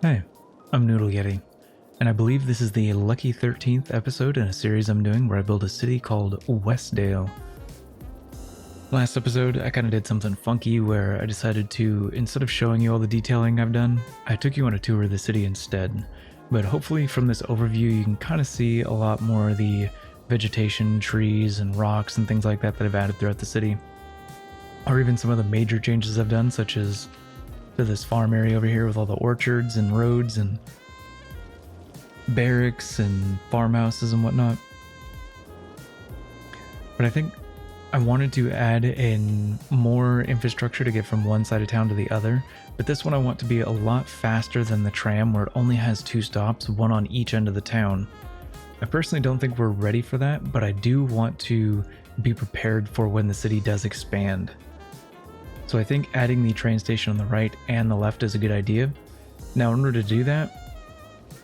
Hey, I'm Noodle Yeti, and I believe this is the lucky 13th episode in a series I'm doing where I build a city called Westdale. Last episode, I kind of did something funky where I decided to, instead of showing you all the detailing I've done, I took you on a tour of the city instead. But hopefully from this overview you can kind of see a lot more of the vegetation, trees, and rocks and things like that I've added throughout the city. Or even some of the major changes I've done, such as to this farm area over here with all the orchards and roads and barracks and farmhouses and whatnot. But I think I wanted to add in more infrastructure to get from one side of town to the other, but this one I want to be a lot faster than the tram where it only has 2 stops, one on each end of the town. I personally don't think we're ready for that, but I do want to be prepared for when the city does expand. So I think adding the train station on the right and the left is a good idea. Now in order to do that,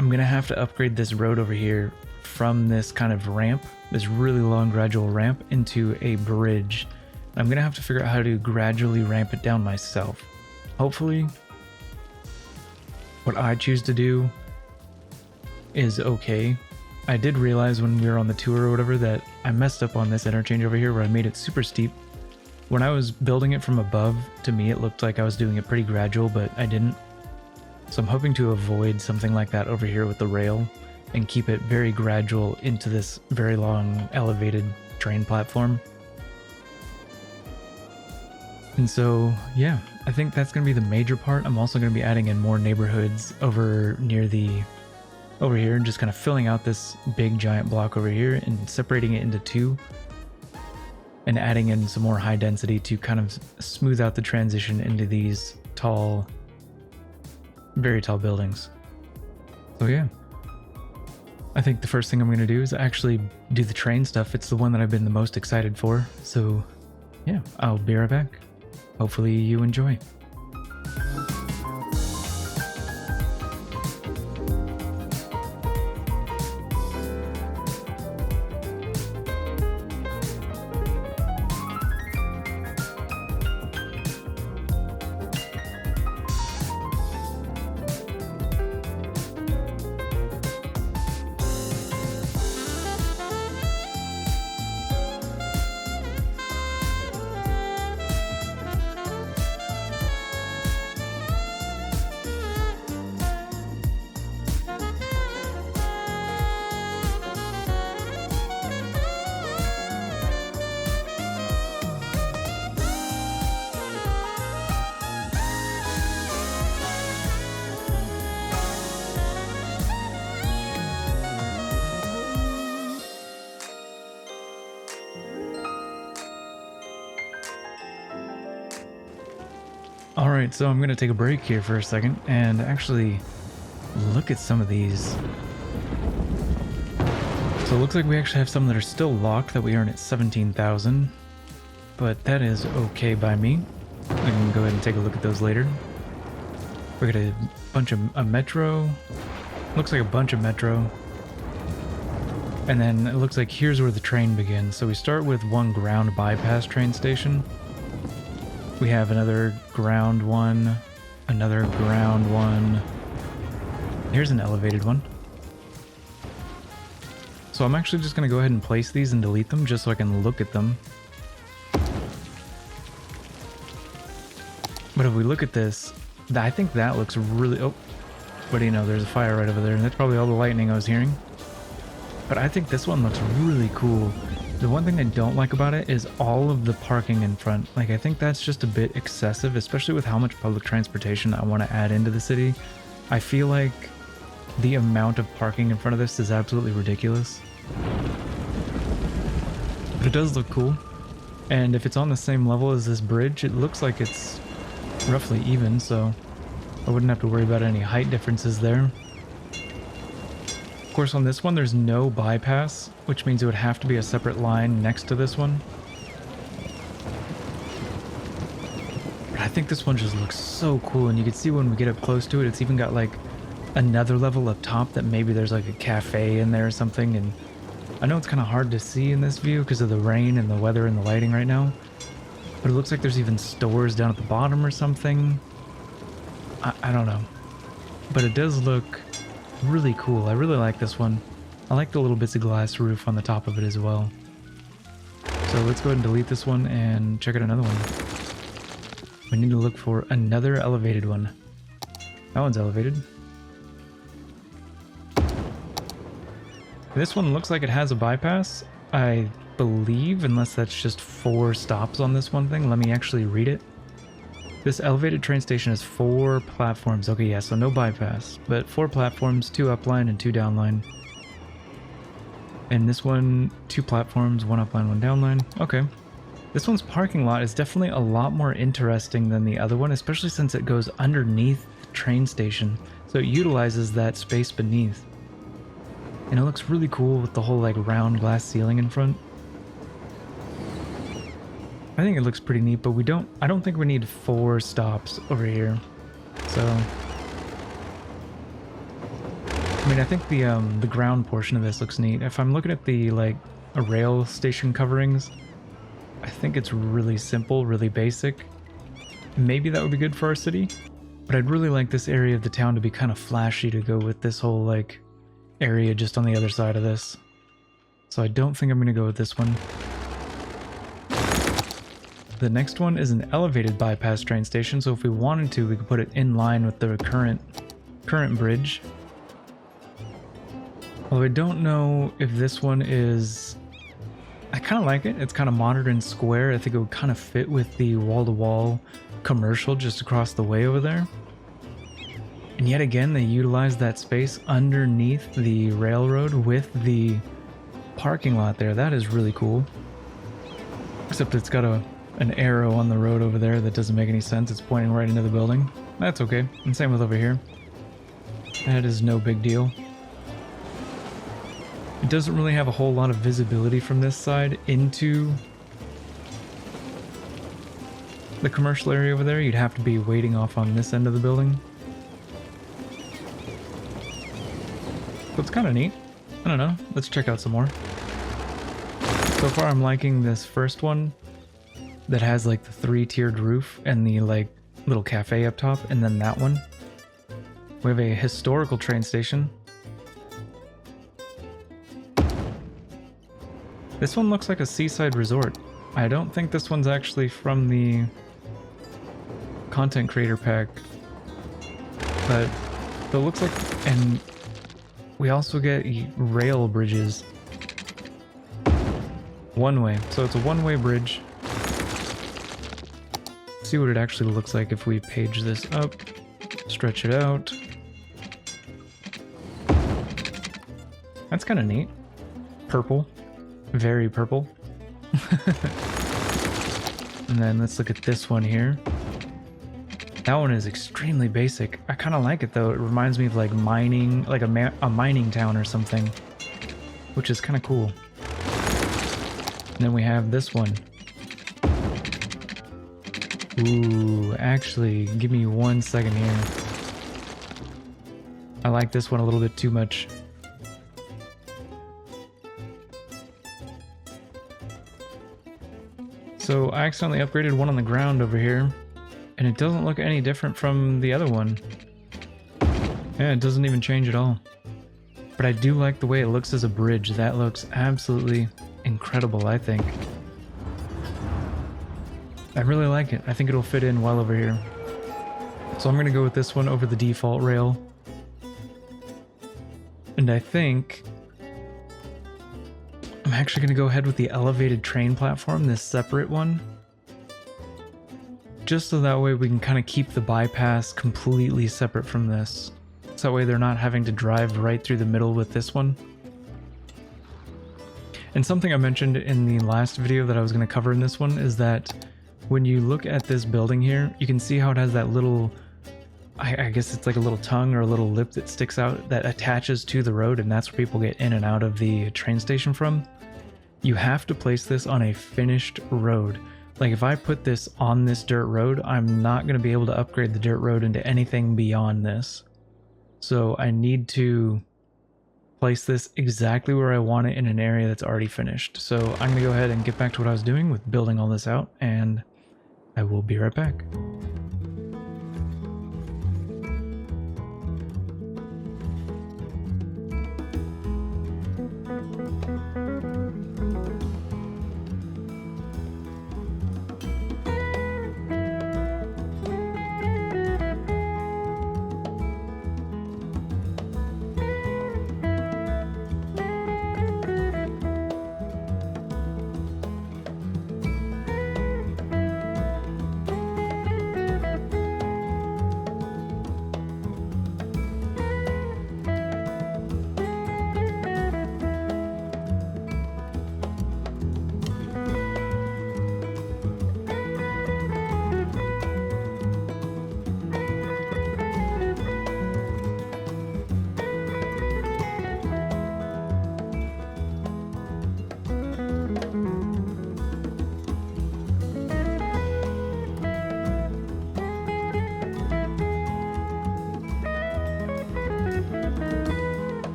I'm going to have to upgrade this road over here from this kind of ramp, this really long gradual ramp, into a bridge. I'm going to have to figure out how to gradually ramp it down myself. Hopefully, what I choose to do is okay. I did realize when we were on the tour or whatever that I messed up on this interchange over here where I made it super steep. When I was building it from above, to me it looked like I was doing it pretty gradual, but I didn't. So I'm hoping to avoid something like that over here with the rail and keep it very gradual into this very long elevated train platform. And so, yeah, I think that's going to be the major part. I'm also going to be adding in more neighborhoods over here and just kind of filling out this big giant block over here and separating it into 2 and adding in some more high density to kind of smooth out the transition into these tall, very tall buildings. So yeah, I think the first thing I'm going to do is actually do the train stuff. It's the one that I've been the most excited for. So yeah, I'll be right back. Hopefully you enjoy. Alright, so I'm going to take a break here for a second and actually look at some of these. So it looks like we actually have some that are still locked that we earn at 17,000, but that is okay by me. I can go ahead and take a look at those later. We got a bunch of a metro, looks like a bunch of metro, and then it looks like here's where the train begins. So we start with one ground bypass train station. We have another ground one, another ground one. Here's an elevated one. So I'm actually just going to go ahead and place these and delete them just so I can look at them. But if we look at this, I think that looks really... Oh, what do you know? There's a fire right over there, and that's probably all the lightning I was hearing. But I think this one looks really cool. The one thing I don't like about it is all of the parking in front. Like, I think that's just a bit excessive, especially with how much public transportation I want to add into the city. I feel like the amount of parking in front of this is absolutely ridiculous. But it does look cool. And if it's on the same level as this bridge, it looks like it's roughly even, so I wouldn't have to worry about any height differences there. Of course, on this one, there's no bypass, which means it would have to be a separate line next to this one. But I think this one just looks so cool, and you can see when we get up close to it, it's even got like another level up top that maybe there's like a cafe in there or something. And I know it's kind of hard to see in this view because of the rain and the weather and the lighting right now, but it looks like there's even stores down at the bottom or something. I don't know. but it does look really cool. I really like this one. I like the little bits of glass roof on the top of it as well. So let's go ahead and delete this one and check out another one. We need to look for another elevated one. That one's elevated. This one looks like it has a bypass, I believe, unless that's just 4 stops on this one thing. Let me actually read it. This elevated train station has 4 platforms. Okay, yeah, so no bypass, but 4 platforms, 2 upline and 2 downline. And this one, 2 platforms, 1 upline, 1 downline. Okay. This one's parking lot is definitely a lot more interesting than the other one, especially since it goes underneath the train station. So it utilizes that space beneath. And it looks really cool with the whole like round glass ceiling in front. I think it looks pretty neat, but I don't think we need 4 stops over here. So I mean, I think the ground portion of this looks neat. If I'm looking at the like rail station coverings, I think it's really simple, really basic. Maybe that would be good for our city, but I'd really like this area of the town to be kind of flashy to go with this whole like area just on the other side of this. So I don't think I'm going to go with this one. The next one is an elevated bypass train station, so if we wanted to, we could put it in line with the current bridge. Although I don't know if this one is... I kind of like it. It's kind of modern and square. I think it would kind of fit with the wall-to-wall commercial just across the way over there. And yet again, they utilize that space underneath the railroad with the parking lot there. That is really cool. Except it's got an arrow on the road over there that doesn't make any sense. It's pointing right into the building. That's okay. And same with over here. That is no big deal. It doesn't really have a whole lot of visibility from this side into the commercial area over there. You'd have to be waiting off on this end of the building. So it's kind of neat. I don't know. Let's check out some more. So far I'm liking this first one that has like the 3-tiered roof and the like little cafe up top, and then that one. We have a historical train station. This one looks like a seaside resort. I don't think this one's actually from the content creator pack, but it looks like, and we also get rail bridges. One way, so it's a one-way bridge. Let's see what it actually looks like if we page this up, stretch it out. That's kind of neat. Purple. Very purple. And then let's look at this one here. That one is extremely basic. I kind of like it though. It reminds me of like mining, like a mining town or something, which is kind of cool. And then we have this one. Ooh, actually, give me 1 second here. I like this one a little bit too much. So I accidentally upgraded one on the ground over here, and it doesn't look any different from the other one. Yeah, it doesn't even change at all. But I do like the way it looks as a bridge. That looks absolutely incredible, I think. I really like it. I think it'll fit in well over here. So I'm going to go with this one over the default rail. And I think I'm actually going to go ahead with the elevated train platform, this separate one. Just so that way we can kind of keep the bypass completely separate from this. So that way they're not having to drive right through the middle with this one. And something I mentioned in the last video that I was going to cover in this one is that when you look at this building here, you can see how it has that little, I guess it's like a little tongue or a little lip that sticks out that attaches to the road, and that's where people get in and out of the train station from. You have to place this on a finished road. Like if I put this on this dirt road, I'm not going to be able to upgrade the dirt road into anything beyond this. So I need to place this exactly where I want it in an area that's already finished. So I'm going to go ahead and get back to what I was doing with building all this out, and I will be right back.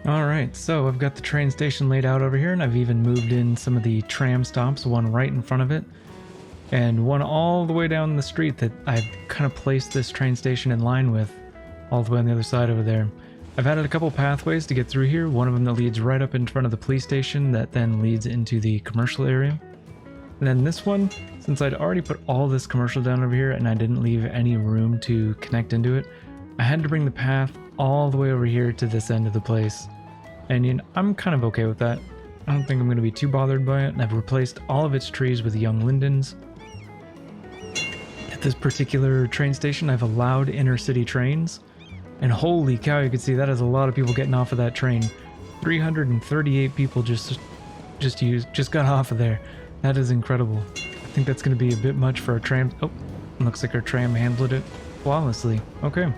Alright, so I've got the train station laid out over here, and I've even moved in some of the tram stops, one right in front of it, and one all the way down the street that I've kind of placed this train station in line with, all the way on the other side over there. I've added a couple pathways to get through here, one of them that leads right up in front of the police station that then leads into the commercial area. And then this one, since I'd already put all this commercial down over here and I didn't leave any room to connect into it, I had to bring the path all the way over here to this end of the place. And you know, I'm kind of okay with that. I don't think I'm going to be too bothered by it, and I've replaced all of its trees with young lindens. At this particular train station, I've allowed intercity trains, and holy cow, you can see that is a lot of people getting off of that train. 338 people just got off of there. That is incredible. I think that's going to be a bit much for a tram. Oh, looks like our tram handled it flawlessly. Okay.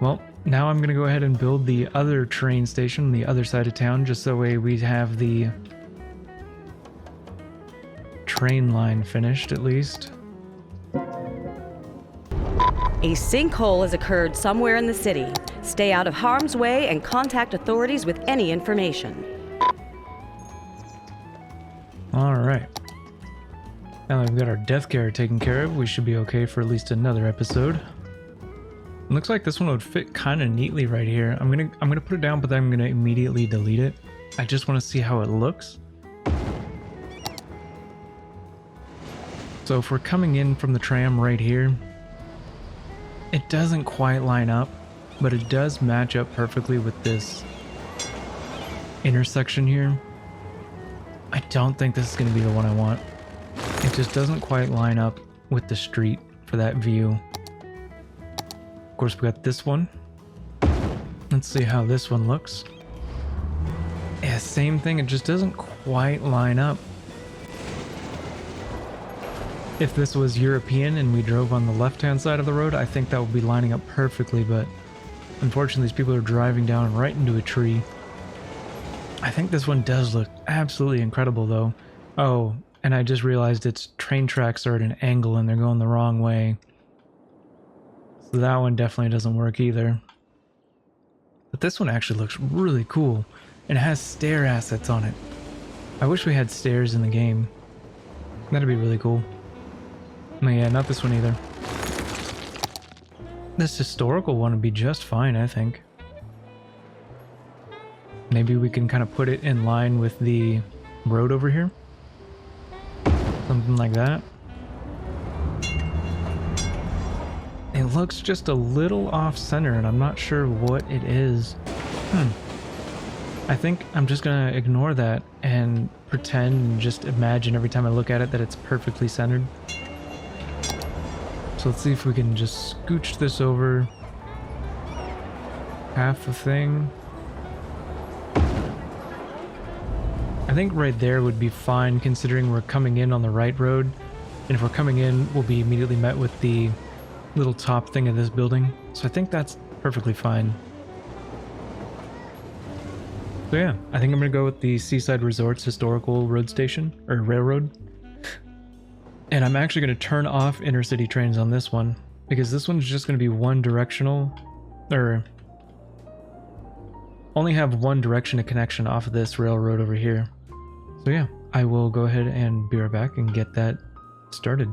Well, now I'm going to go ahead and build the other train station on the other side of town, just so we have the train line finished at least. A sinkhole has occurred somewhere in the city. Stay out of harm's way and contact authorities with any information. Alright. Now that we've got our death care taken care of, we should be okay for at least another episode. It looks like this one would fit kind of neatly right here. I'm gonna put it down, but then I'm gonna immediately delete it. I just want to see how it looks. So if we're coming in from the tram right here, it doesn't quite line up, but it does match up perfectly with this intersection here. I don't think this is going to be the one I want. It just doesn't quite line up with the street for that view. Of course, we got this one. Let's see how this one looks. Yeah, same thing, it just doesn't quite line up. If this was European and we drove on the left-hand side of the road, I think that would be lining up perfectly, but unfortunately these people are driving down right into a tree. I think this one does look absolutely incredible though. Oh, and I just realized its train tracks are at an angle and they're going the wrong way. So that one definitely doesn't work either. But this one actually looks really cool, and it has stair assets on it. I wish we had stairs in the game. That'd be really cool. No, yeah, not this one either. This historical one would be just fine, I think. Maybe we can kind of put it in line with the road over here. Something like that. It looks just a little off-center, and I'm not sure what it is. I think I'm just gonna ignore that and pretend and just imagine every time I look at it that it's perfectly centered. So let's see if we can just scooch this over half a thing. I think right there would be fine, considering we're coming in on the right road, and if we're coming in, we'll be immediately met with the little top thing of this building. So I think that's perfectly fine. So yeah, I think I'm gonna go with the Seaside Resorts Historical Road Station, or Railroad. And I'm actually gonna turn off intercity trains on this one, because this one's just gonna be one directional, or only have one direction of connection off of this railroad over here. So yeah, I will go ahead and be right back and get that started.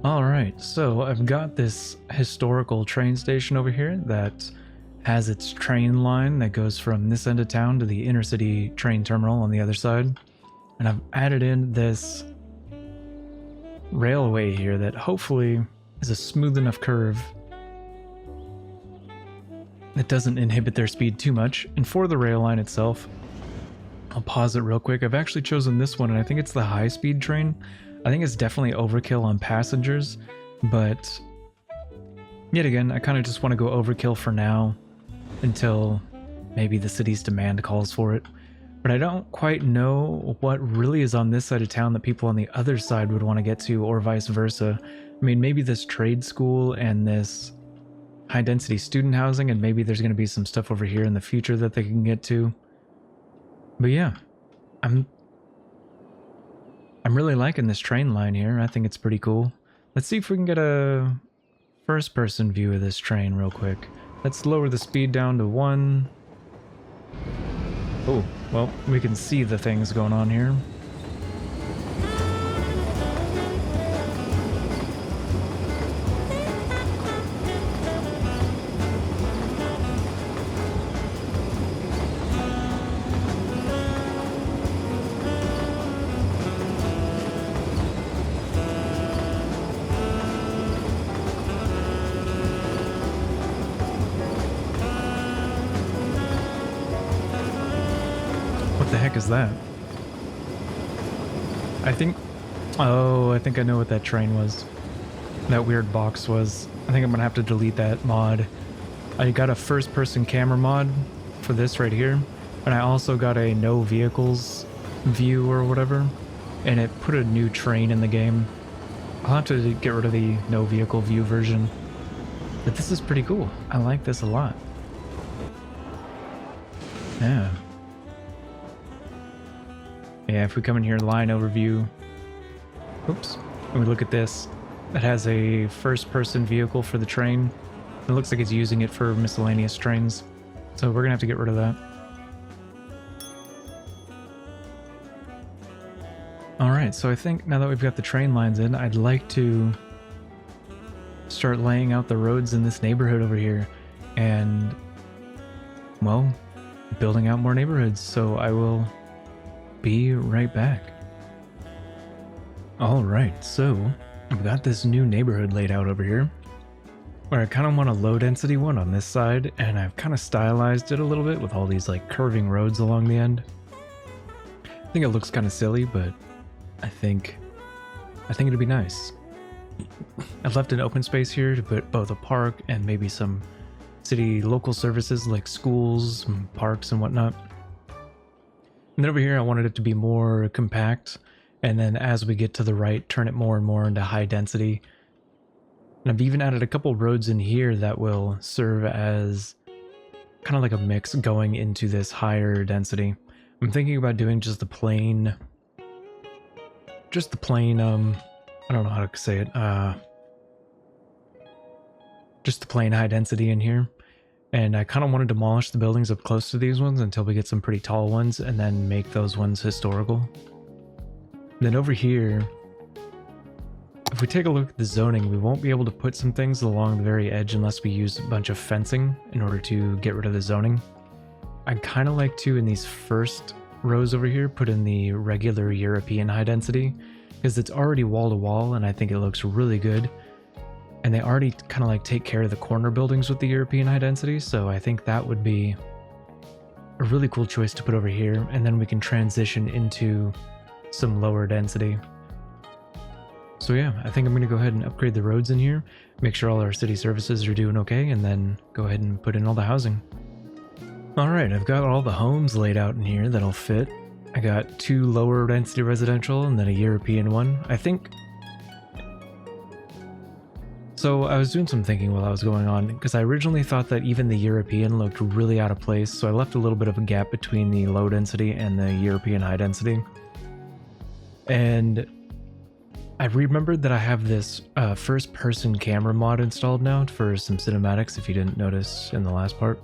Alright, so I've got this historical train station over here that has its train line that goes from this end of town to the Intercity train terminal on the other side. And I've added in this railway here that hopefully is a smooth enough curve that doesn't inhibit their speed too much. And for the rail line itself, I'll pause it real quick. I've actually chosen this one, and I think it's the high-speed train. I think it's definitely overkill on passengers, but yet again, I kind of just want to go overkill for now until maybe the city's demand calls for it. But I don't quite know what really is on this side of town that people on the other side would want to get to, or vice versa. I mean, maybe this trade school and this high-density student housing, and maybe there's going to be some stuff over here in the future that they can get to. But yeah, I'm really liking this train line here. I think it's pretty cool. Let's see if we can get a first-person view of this train real quick. Let's lower the speed down to 1. Oh, well, we can see the things going on here. What the heck is that? I think... Oh, I think I know what that train was. That weird box was. I think I'm gonna have to delete that mod. I got a first-person camera mod for this right here, and I also got a no vehicles view or whatever, and it put a new train in the game. I'll have to get rid of the no vehicle view version. But this is pretty cool. I like this a lot. Yeah. Yeah, if we come in here, line overview, oops, and we look at this, it has a first-person vehicle for the train. It looks like it's using it for miscellaneous trains, so we're gonna have to get rid of that. Alright, so I think now that we've got the train lines in, I'd like to start laying out the roads in this neighborhood over here, and, well, building out more neighborhoods, so I will be right back. Alright, so I've got this new neighborhood laid out over here, where I kind of want a low density one on this side, and I've kind of stylized it a little bit with all these like curving roads along the end. I think it looks kind of silly, but I think it'd be nice. I've left an open space here to put both a park and maybe some city local services like schools and parks and whatnot. And then over here, I wanted it to be more compact, and then as we get to the right, turn it more and more into high density. And I've even added a couple roads in here that will serve as kind of like a mix going into this higher density. I'm thinking about doing just the plain, I don't know how to say it, just the plain high density in here. And I kind of want to demolish the buildings up close to these ones until we get some pretty tall ones, and then make those ones historical. And then over here, if we take a look at the zoning, we won't be able to put some things along the very edge unless we use a bunch of fencing in order to get rid of the zoning. I'd kind of like to, in these first rows over here, put in the regular European high density, because it's already wall to wall and I think it looks really good. And they already kind of like take care of the corner buildings with the European high density, so I think that would be a really cool choice to put over here, and then we can transition into some lower density. So yeah, I think I'm going to go ahead and upgrade the roads in here, make sure all our city services are doing okay, and then go ahead and put in all the housing. Alright, I've got all the homes laid out in here that'll fit. I got 2 lower density residential and then a European one. I think... So I was doing some thinking while I was going on, because I originally thought that even the European looked really out of place, so I left a little bit of a gap between the low density and the European high density. And I remembered that I have this first person camera mod installed now for some cinematics, if you didn't notice in the last part.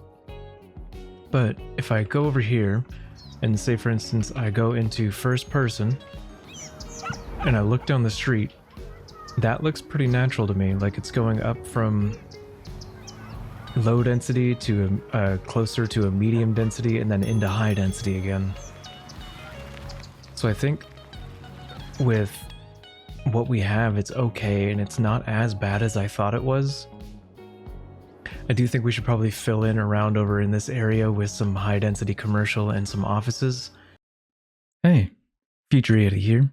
But if I go over here and say, for instance, I go into first person and I look down the street, that looks pretty natural to me. Like it's going up from low density to closer to a medium density and then into high density again. So I think with what we have, it's okay, and it's not as bad as I thought it was. I do think we should probably fill in around over in this area with some high density commercial and some offices, Hey, Future Yeti here.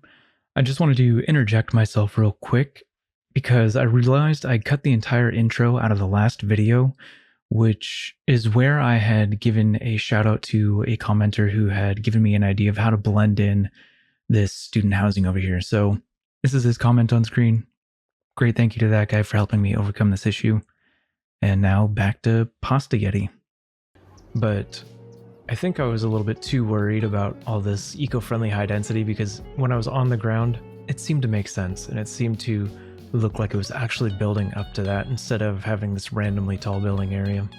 I just wanted to interject myself real quick because I realized I cut the entire intro out of the last video, which is where I had given a shout out to a commenter who had given me an idea of how to blend in this student housing over here. So this is his comment on screen. Great thank you to that guy for helping me overcome this issue. And now back to Pasta Yeti. But I think I was a little bit too worried about all this eco-friendly high density because when I was on the ground, it seemed to make sense and it seemed to look like it was actually building up to that instead of having this randomly tall building area.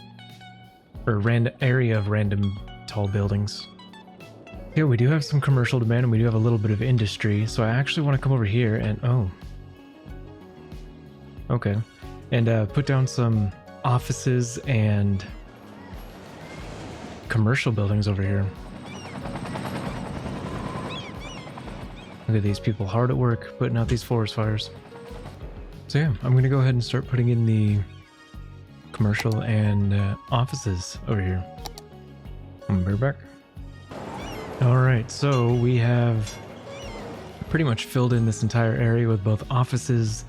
Or area of random tall buildings. Yeah, we do have some commercial demand and we do have a little bit of industry, so I actually want to come over here and okay. And put down some offices and commercial buildings over here. Look at these people hard at work putting out these forest fires. So yeah, I'm gonna go ahead and start putting in the commercial and offices over here. I'm back. Alright, so we have pretty much filled in this entire area with both offices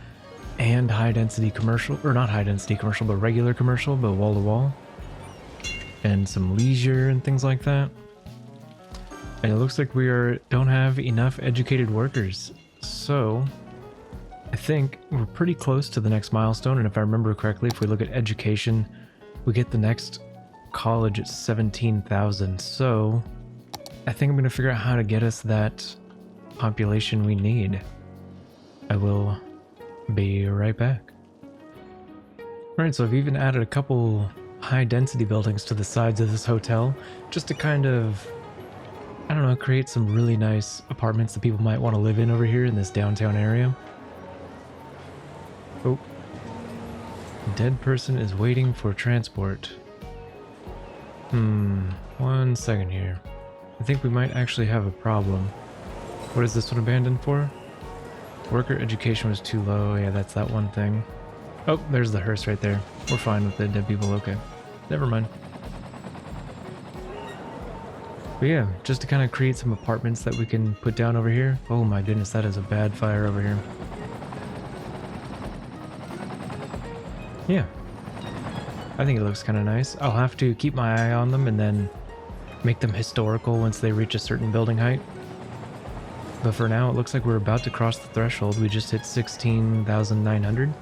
and high density commercial, or not high density commercial, but regular commercial, but wall to wall. And some leisure and things like that. And it looks like we don't have enough educated workers. So I think we're pretty close to the next milestone. And if I remember correctly, if we look at education, we get the next college at 17,000. So I think I'm going to figure out how to get us that population we need. I will be right back. Alright, so I've even added a couple high density buildings to the sides of this hotel just to kind of, I don't know, create some really nice apartments that people might want to live in over here in this downtown area. Oh, dead person is waiting for transport. One second here. I think we might actually have a problem. What is this one abandoned for? Worker education was too low. Yeah, that's that one thing. Oh, there's the hearse right there. We're fine with the dead people, okay. Never mind. But yeah, just to kind of create some apartments that we can put down over here. Oh my goodness, that is a bad fire over here. Yeah. I think it looks kind of nice. I'll have to keep my eye on them and then make them historical once they reach a certain building height. But for now, it looks like we're about to cross the threshold. We just hit 16,900.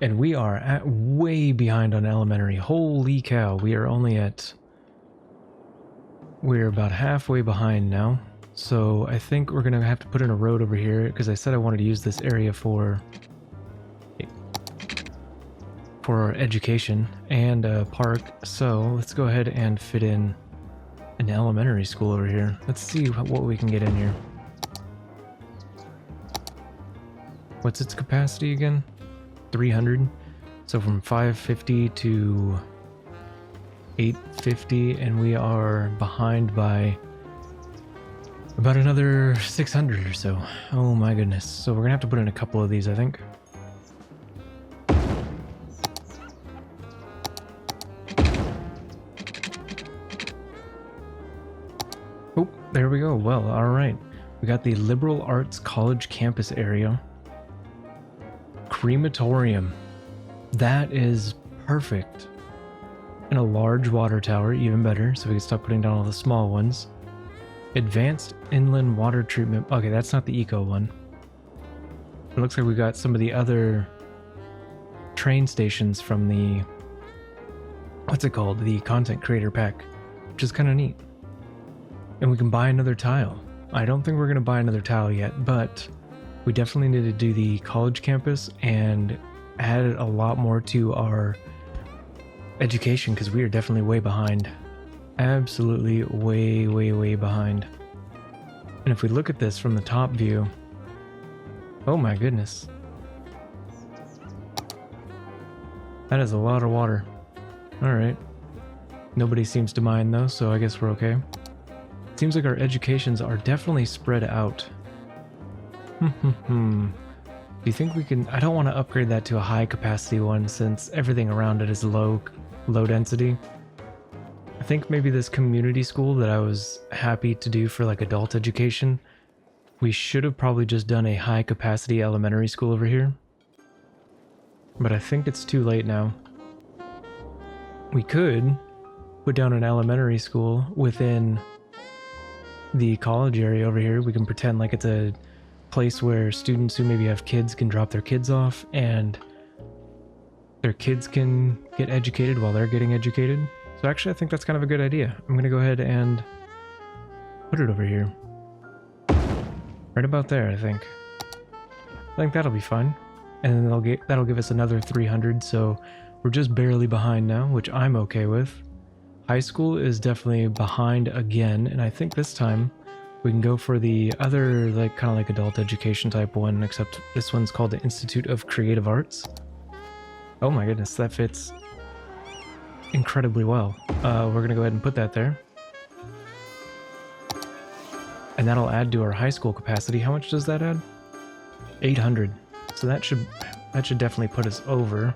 And we are at way behind on elementary. Holy cow, we're about halfway behind now. So I think we're gonna have to put in a road over here because I said I wanted to use this area for our education and a park. So let's go ahead and fit in an elementary school over here. Let's see what we can get in here. What's its capacity again? 300. So from 550 to 850, and we are behind by about another 600 or so. Oh my goodness. So we're gonna have to put in a couple of these, I think. Oh, there we go. Well, all right. We got the Liberal Arts College campus area. Crematorium. That is perfect. And a large water tower, even better, so we can stop putting down all the small ones. Advanced inland water treatment. Okay, that's not the eco one. It looks like we got some of the other train stations from the, what's it called? The content creator pack, which is kind of neat. And we can buy another tile. I don't think we're going to buy another tile yet, but we definitely need to do the college campus and add a lot more to our education because we are definitely way behind. Absolutely way behind. And if we look at this from the top view, oh my goodness. That is a lot of water. Alright. Nobody seems to mind though, so I guess we're okay. Seems like our educations are definitely spread out. Do you think we can... I don't want to upgrade that to a high capacity one since everything around it is low density. I think maybe this community school that I was happy to do for like adult education, we should have probably just done a high capacity elementary school over here. But I think it's too late now. We could put down an elementary school within the college area over here. We can pretend like it's a place where students who maybe have kids can drop their kids off and their kids can get educated while they're getting educated. So actually I think that's kind of a good idea. I'm gonna go ahead and put it over here. Right about there, I think. I think that'll be fine. And then that'll give us another 300, so we're just barely behind now, which I'm okay with. High school is definitely behind again, and I think this time we can go for the other, like, kind of like adult education type one, except this one's called the Institute of Creative Arts. Oh my goodness, that fits incredibly well. We're gonna go ahead and put that there. And that'll add to our high school capacity. How much does that add? 800. So that should definitely put us over.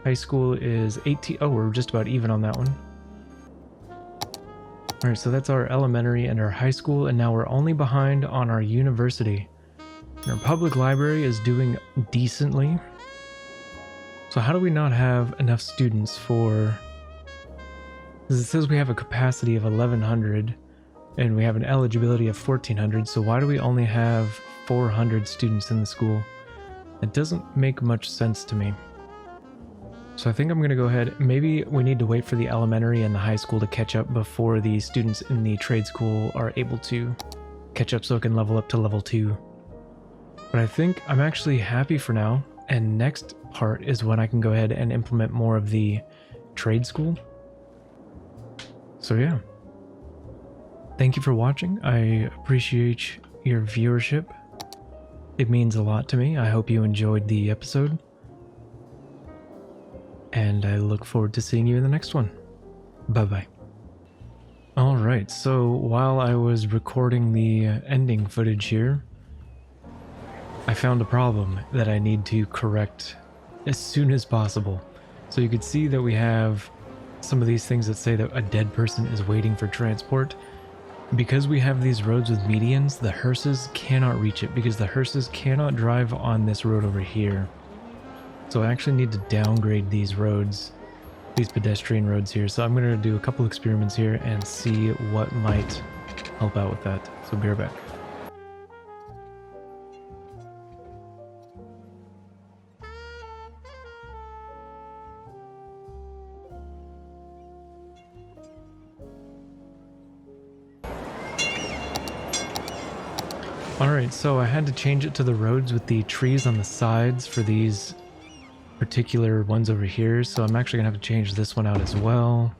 High school is 18. Oh, we're just about even on that one. Alright, so that's our elementary and our high school, and now we're only behind on our university. And our public library is doing decently. So how do we not have enough students for... Because it says we have a capacity of 1100 and we have an eligibility of 1400, so why do we only have 400 students in the school? It doesn't make much sense to me. So I think I'm going to go ahead. Maybe we need to wait for the elementary and the high school to catch up before the students in the trade school are able to catch up so it can level up to level 2. But I think I'm actually happy for now. And next part is when I can go ahead and implement more of the trade school. So yeah. Thank you for watching. I appreciate your viewership. It means a lot to me. I hope you enjoyed the episode. And I look forward to seeing you in the next one. Bye-bye. Alright, so while I was recording the ending footage here, I found a problem that I need to correct as soon as possible. So you could see that we have some of these things that say that a dead person is waiting for transport. Because we have these roads with medians, the hearses cannot reach it because the hearses cannot drive on this road over here. So I actually need to downgrade these roads, these pedestrian roads here. So I'm going to do a couple experiments here and see what might help out with that. So be right back. Alright, so I had to change it to the roads with the trees on the sides for these particular ones over here. So I'm actually going to have to change this one out as well.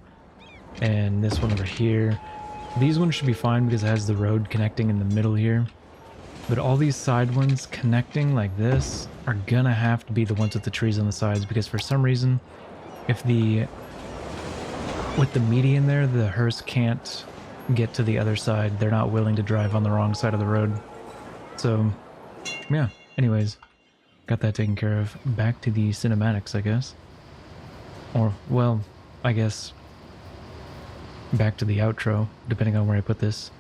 And this one over here. These ones should be fine because it has the road connecting in the middle here. But all these side ones connecting like this are gonna have to be the ones with the trees on the sides, because for some reason, with the median there, the hearse can't get to the other side. They're not willing to drive on the wrong side of the road. So, yeah. Anyways, got that taken care of. Back to the cinematics, I guess. Or, well, I guess back to the outro, depending on where I put this.